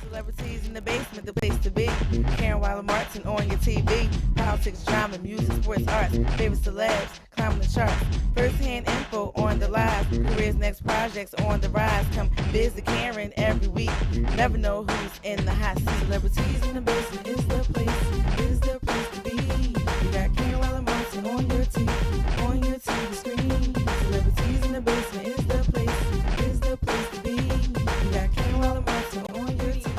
Celebrities in the basement, the place to be. Karen Weiler Martin on your TV. Politics, drama, music, sports, arts. Favorite celebs, climbing the charts. First-hand info on the live. Careers, next projects on the rise. Come visit Karen every week. Never know who's in the hot seat. Celebrities in the basement is the place to be. You got Karen Weiler Martin on your TV screen. Celebrities in the basement is the place to be. You got Karen Weiler Martin on your TV.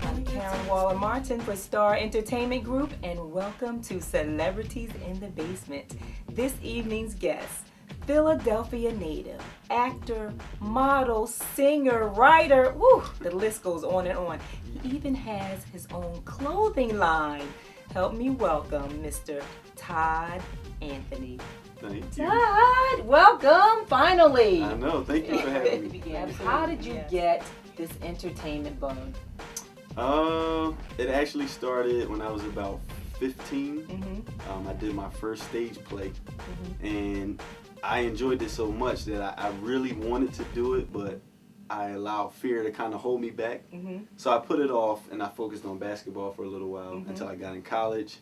I'm Karen Waller Martin for Star Entertainment Group, and welcome to Celebrities in the Basement. This evening's guest, Philadelphia native, actor, model, singer, writer, woo, the list goes on and on. He even has his own clothing line. Help me welcome Mr. TODD ANTHONY. Thank you. TODD, welcome, finally. I know, thank you for having me. How did you get this entertainment bug? It actually started when I was about 15. I did my first stage play, and I enjoyed it so much that I really wanted to do it, but I allowed fear to kind of hold me back. So I put it off, and I focused on basketball for a little while until I got in college,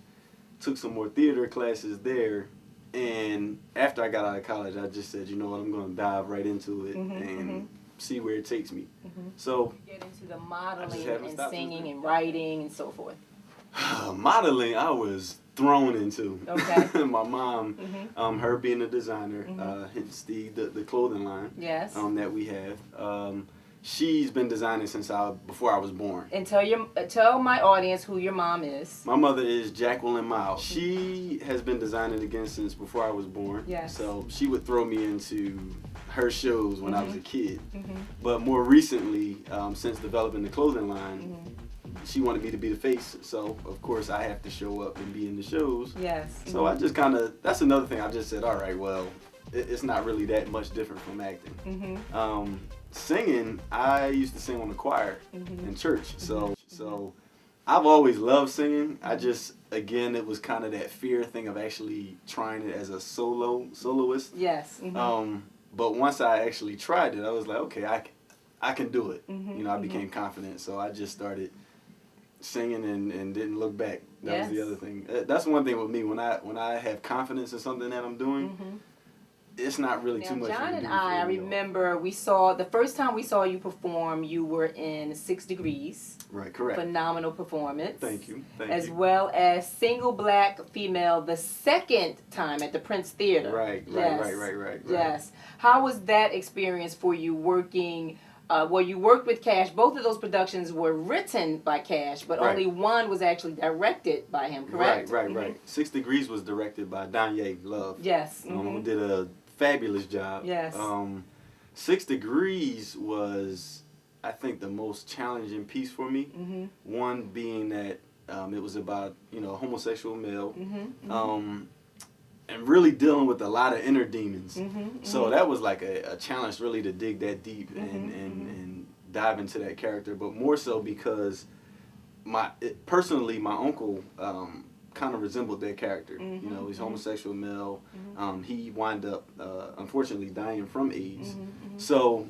took some more theater classes there, and after I got out of college, I just said, you know what, I'm going to dive right into it and see where it takes me. So Get into the modeling haven't and stopped singing and writing and so forth. modeling, I was thrown into. Okay. My mom, her being a designer, hence the clothing line Yes. that we have. She's been designing since before I was born. And tell my audience who your mom is. My mother is Jacqueline Miles. She has been designing again since before I was born. Yes. So she would throw me into her shows when I was a kid. But more recently, since developing the clothing line, she wanted me to be the face. So of course I have to show up and be in the shows. Yes. So I just that's another thing. I just said, all right, well, it's not really that much different from acting. Singing, I used to sing on the choir in church. So I've always loved singing. I just, again, it was kind of that fear thing of actually trying it as a soloist. Yes. But once I actually tried it, I was like, okay, I can do it. You know, I became confident. So I just started singing and didn't look back. That was the other thing. That's one thing with me. When I have confidence in something that I'm doing, it's not really too much. John and I remember the first time we saw you perform, you were in 6 Degrees. Right, correct. Phenomenal performance. Thank you. As well as Single Black Female the second time at the Prince Theater. Right. Yes. How was that experience for you working? You worked with Cash. Both of those productions were written by Cash, but only one was actually directed by him, correct? Right. 6 Degrees was directed by Danye Love. Yes. Who did a fabulous job. Yes. 6 Degrees was, I think, the most challenging piece for me. One being that it was about, a homosexual male. And really dealing with a lot of inner demons. So that was like a challenge really to dig that deep and dive into that character, but more so because personally my uncle kind of resembled that character. He's homosexual male. He wound up unfortunately dying from AIDS. So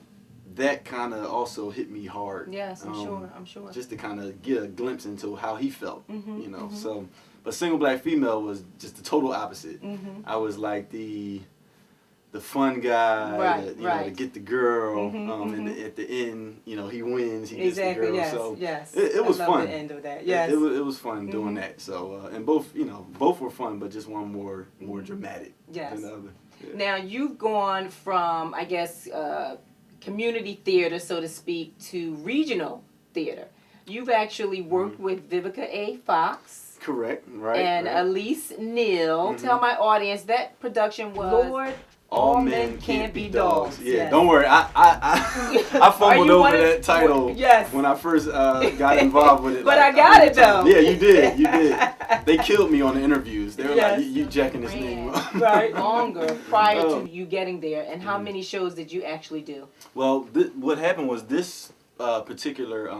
that kind of also hit me hard. Yes, I'm sure. Just to kind of get a glimpse into how he felt, So, but Single Black Female was just the total opposite. I was like the fun guy, to get the girl, and at the end, he wins, he gets the girl. Yes, so yes. It was fun. The end of that. Yes. It was fun doing that. So, and both were fun, but just one more dramatic than the other. Yeah. Now you've gone from, I guess, community theater, so to speak, to regional theater. You've actually worked with Vivica A. Fox. Correct, right. And Elise Neal. Tell my audience that production was Lord, All Men Can't Be Dogs. Yeah, yes. Don't worry. I fumbled over that title when I first got involved with it. But I got it though. Yeah, you did. They killed me on the interviews. They were like, you jacking this name up. Right, longer prior to you getting there. And how many shows did you actually do? Well, what happened was this particular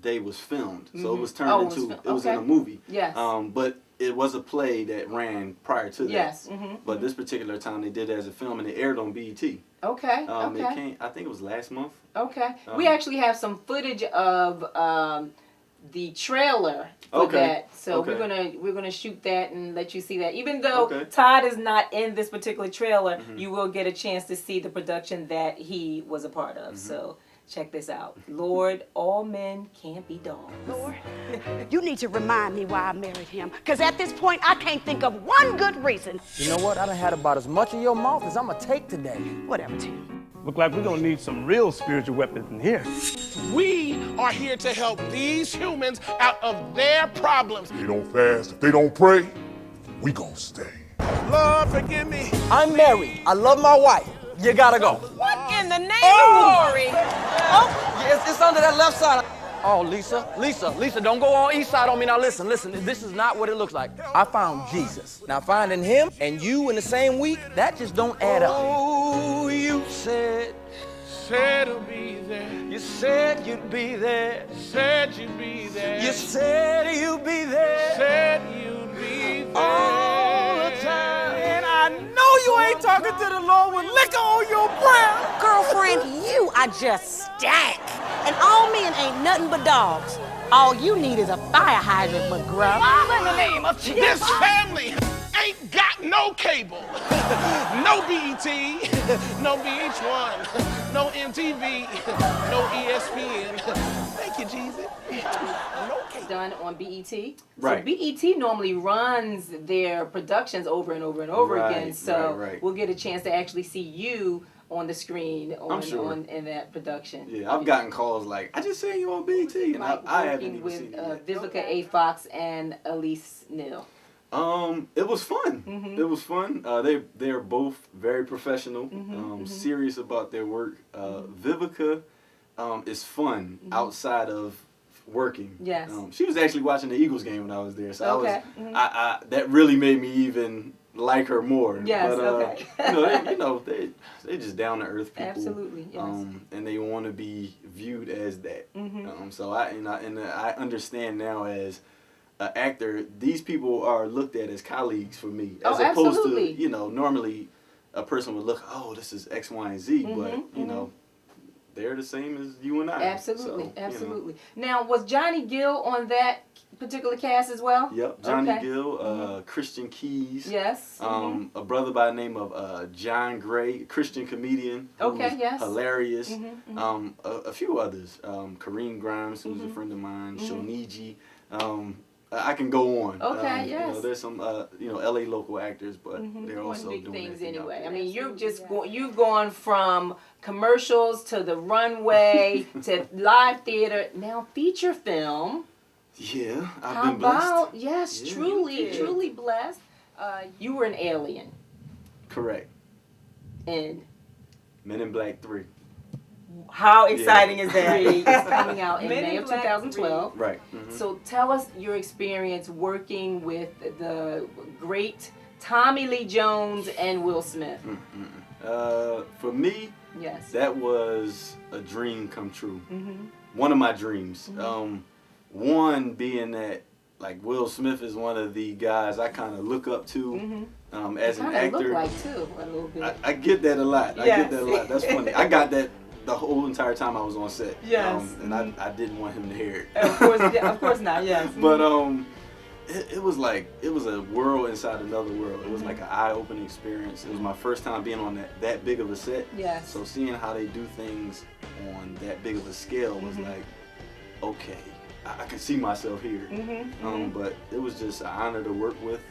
day was filmed, so it was Oh, turned it was into filmed. it was in Okay. a movie. Yes. But it was a play that ran prior to that. Yes. But this particular time they did it as a film, and it aired on BET. Okay. It Okay. came, I think it was last month. Okay. We actually have some footage of the trailer for Okay. that, so Okay. we're gonna shoot that and let you see that. Even though Okay. Todd is not in this particular trailer, you will get a chance to see the production that he was a part of. So check this out. Lord, all men can't be dogs. Lord, you need to remind me why I married him. Because at this point, I can't think of one good reason. You know what? I done had about as much of your mouth as I'm gonna take today. Whatever, Tim. Look like we're gonna need some real spiritual weapons in here. We are here to help these humans out of their problems. If they don't fast, if they don't pray, we gon' stay. Lord, forgive me. I'm married. I love my wife. You gotta go. What in the name of glory? Yeah, it's under that left side. Oh, Lisa, don't go on east side on me. Now listen, this is not what it looks like. I found Jesus. Now finding him and you in the same week, that just don't add up. Oh, you said Said be there. you said you'd be there. Said you'd be there. You said you'd be there said you'd be there. all the time. And I know you ain't talking to the Lord with liquor on your breath. Girlfriend, you are just stank. And all men ain't nothing but dogs. All you need is a fire hydrant, McGruff. In the name of Jesus. This family ain't got no cable, no BET, no VH1, no MTV, no ESPN. Thank you, Jesus. No cable. Done on BET. Right. So BET normally runs their productions over and over and over Right, again. So right. we'll get a chance to actually see you on the screen in that production. Yeah, I've gotten calls like, I just seen you on BT, and I haven't Working even with seen it yet. Vivica A. Fox and Elise Neal. It was fun. It was fun. They're both very professional, serious about their work. Vivica is fun outside of working. Yes. She was actually watching the Eagles game when I was there, so Okay. I that really made me even like her more. Yes, But, okay. they just down to earth people. Absolutely, yes. And they want to be viewed as that. So I understand now as an actor, these people are looked at as colleagues for me, as opposed absolutely. to normally a person would look, oh, this is X, Y, and Z, but they're the same as you and I. Absolutely, So, absolutely. Now, was Johnny Gill on that particular cast as well? Yep, Johnny Okay. Gill, Christian Keys. Yes. A brother by the name of John Gray, Christian comedian. Okay, who's yes. Hilarious. A few others. Kareem Grimes, who's a friend of mine. Shoniji. I can go on. Okay, yes. There's some, LA local actors, but they're Doing also big doing things their thing out anyway. there. I mean, you've gone from commercials to the runway to live theater, now feature film. Yeah, I've How been blessed. about, yes, Yeah, truly blessed. You were an alien Correct. in Men in Black 3. how exciting is that? It's coming out in Men May in of Black 2012. Right. So tell us your experience working with the great Tommy Lee Jones and Will Smith. For me, Yes. that was a dream come true. One of my dreams. One being that, like, Will Smith is one of the guys I kind of look up to as an Kind of actor. look like too a little bit. I get that a lot. I Yes. get that a lot. That's funny. I got that the whole entire time I was on set. Yes. And I didn't want him to hear it. Of course not. Yes. But it was like, it was a world inside another world. It was like an eye-opening experience. It was my first time being on that big of a set. Yes. So seeing how they do things on that big of a scale was like, okay, I can see myself here. But it was just an honor to work with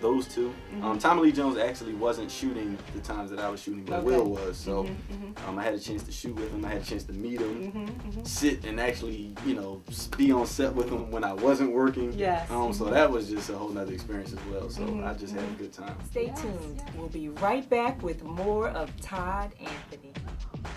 those two. Tommy Lee Jones actually wasn't shooting the times that I was shooting, but Will was. So I had a chance to shoot with him. I had a chance to meet him, sit and actually, be on set with him when I wasn't working. Yes. So that was just a whole nother experience as well. So I just had a good time. Stay tuned. We'll be right back with more of Todd Anthony.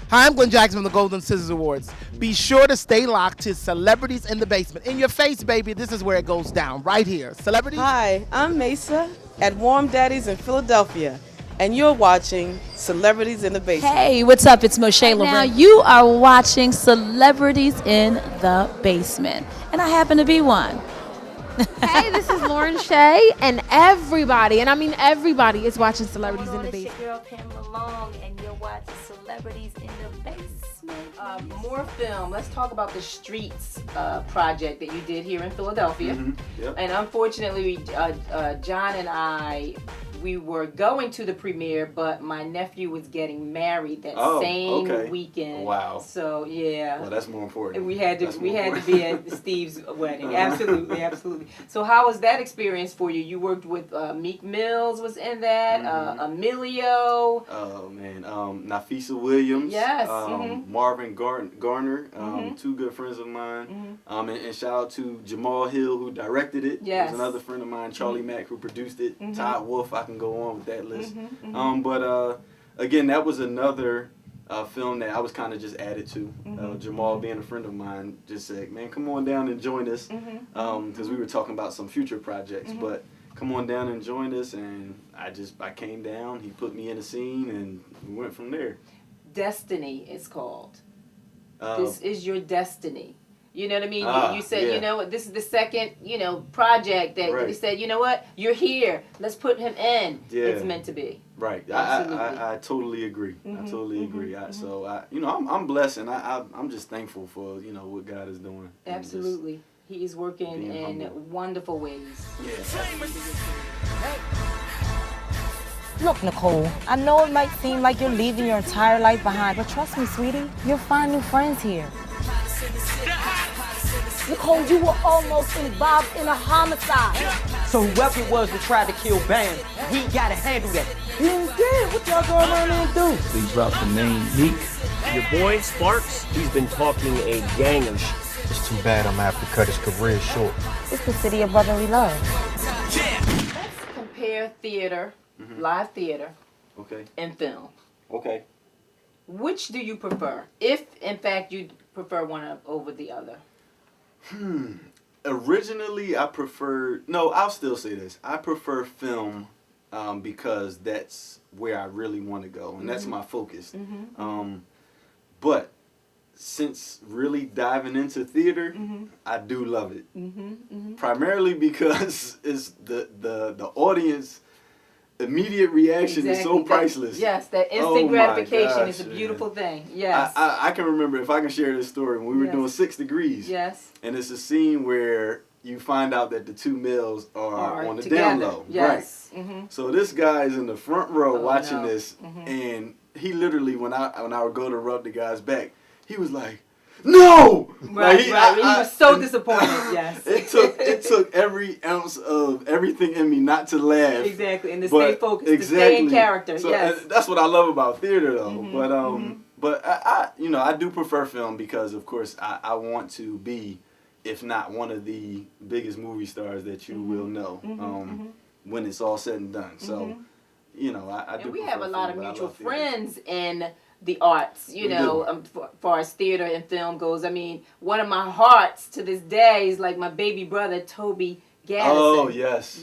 Hi, I'm Glenn Jackson from the Golden Scissors Awards. Be sure to stay locked to Celebrities in the Basement. In your face, baby, this is where it goes down, right here. Celebrities? Hi, I'm Mesa at Warm Daddies in Philadelphia. and you're watching Celebrities in the Basement. Hey, what's up? It's Moshe LaRue. Now you are watching Celebrities in the Basement, and I happen to be one. Hey, this is Lauren Shay, and everybody, and I mean everybody, is watching Celebrities in the It's Basement. your girl Pamela Long, and you're watching Celebrities in the Basement. More film. Let's talk about the Streets project that you did here in Philadelphia. Yep. And unfortunately, John and we were going to the premiere, but my nephew was getting married that same weekend. Wow. So yeah. Well, that's more important. We had to be at Steve's wedding. Absolutely, absolutely. So how was that experience for you? You worked with Meek Mills was in that. Emilio. Oh man, Nafisa Williams. Yes. Marvin Garner. Two good friends of mine. And shout out to Jamal Hill who directed it. Yes. There's another friend of mine, Charlie Mack, who produced it. Todd Wolf. I can go on with that list. But again, that was another film that I was kind of just added to. Jamal, being a friend of mine, just said, "Man, come on down and join us," because we were talking about some future projects. But come on down and join us, and I came down. He put me in a scene, and we went from there. Destiny is called. This is your destiny. You know what I mean? You said, yeah. you know what, this is the second, project that you said, you know what, you're here. Let's put him in. Yeah. It's meant to be. Right. Absolutely. I totally agree. I totally agree. So I'm blessed, and I'm just thankful for what God is doing. Absolutely. He is working in wonderful ways. Yeah. Look, Nicole, I know it might seem like you're leaving your entire life behind, but trust me, sweetie, you'll find new friends here. Nicole, you were almost involved in a homicide. So whoever it was that tried to kill Bam, we gotta handle that. He ain't dead. What y'all going around there and do? Please drop the name Meek. Your boy, Sparks, he's been talking a gang of shit. It's too bad I'm gonna have to cut his career short. It's the city of brotherly love. Let's compare theater, live theater, and film. Okay. Which do you prefer, if in fact you prefer one over the other? Originally, I'll still say this. I prefer film because that's where I really want to go, and that's my focus. But since really diving into theater, I do love it. Primarily because it's the audience immediate reaction is so priceless. That instant gratification is a beautiful thing. Yes. I can remember, if I can share this story, when we were doing 6 Degrees. Yes. And it's a scene where you find out that the two males are on the together. down low. Yes. Right. So this guy is in the front row watching this, and he literally, when I would go to rub the guy's back, he was like, "No!" Right, he was so disappointed. Yes. It took every ounce of everything in me not to laugh. Exactly, and to stay focused, to stay in character. So, yes. That's what I love about theater, though. But I do prefer film because, of course, I want to be, if not one of the biggest movie stars that you will know when it's all said and done. So, I do. And we have a prefer lot of film, mutual but I love friends in the arts, as far as theater and film goes. I mean, one of my hearts to this day is like my baby brother, Toby Gaddison. Oh, yes.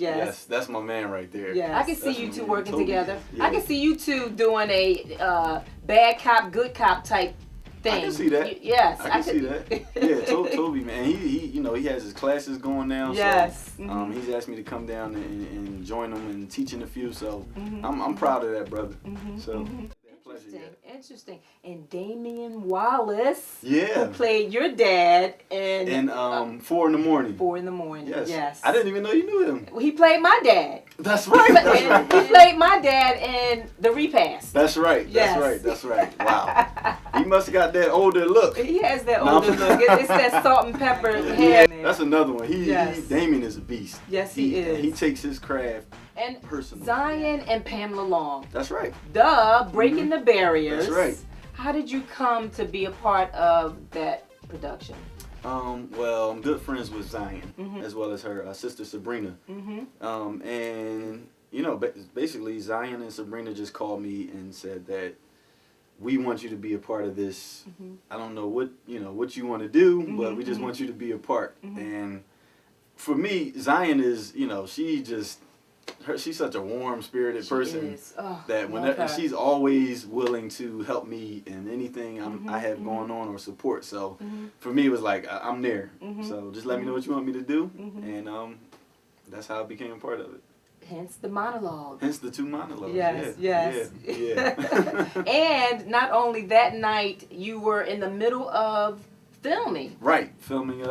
That's my man right there. Yeah, I can see you two working Toby. together. Yeah. I can see you two doing a bad cop, good cop type thing. I can see that. Yes, I can see that. Yeah, Toby, man, he has his classes going now. Yes. So, he's asked me to come down and join him and teaching a few. So I'm proud of that, brother. So. Interesting. And Damian Wallace, who played your dad in 4 in the Morning. 4 in the Morning. Yes. I didn't even know you knew him. He played my dad. That's right. He played my dad in The Repast. That's right. Yes. That's right. Wow. He must have got that older look. He has that older look. It's that salt and pepper hair. That's another one. Damien is a beast. Yes, he is. He takes his craft and personal. Zion and Pamela Long. That's right. Breaking the Barriers. That's right. How did you come to be a part of that production? Well, I'm good friends with Zion, as well as her sister Sabrina. And basically Zion and Sabrina just called me and said that we want you to be a part of this. I don't know what you want to do, but we just want you to be a part. And for me, Zion is, she's such a warm-spirited person Oh, that whenever she's always willing to help me in anything I have going on or support. So for me, it was like I'm there. So just let me know what you want me to do, and that's how I became a part of it. Hence the monologue. Hence the 2 monologues. Yes, yeah, yes. Yeah. And not only that night, you were in the middle of filming. Right, filming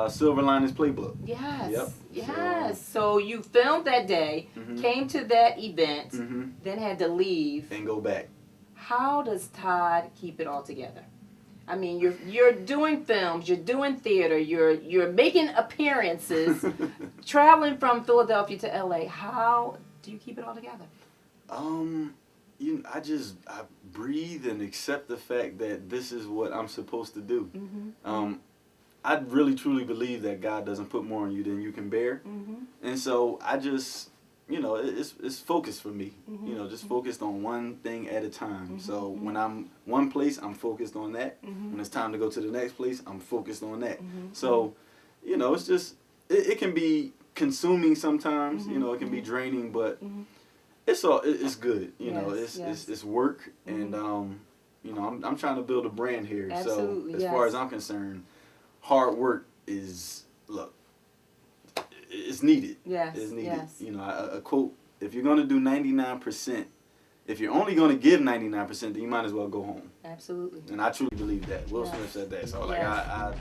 Silver Linings Playbook. Yes. Yep. Yes. So you filmed that day, came to that event, then had to leave and go back. How does Todd keep it all together? I mean, you're doing films, you're doing theater, you're making appearances, traveling from Philadelphia to LA. How do you keep it all together? I breathe and accept the fact that this is what I'm supposed to do. I really truly believe that God doesn't put more on you than you can bear, and so I just, it's focused for me. Just focused on one thing at a time. So when I'm one place, I'm focused on that. When it's time to go to the next place, I'm focused on that. So, it's just it can be consuming sometimes. It can be draining, but it's good. It's work, and I'm trying to build a brand here. Absolutely, so as far as I'm concerned, hard work is it's needed. Yes, it's needed. Yes. A quote: "If you're going to do 99%, if you're only going to give 99%, then you might as well go home." Absolutely. And I truly believe that. Will Smith said that. So like I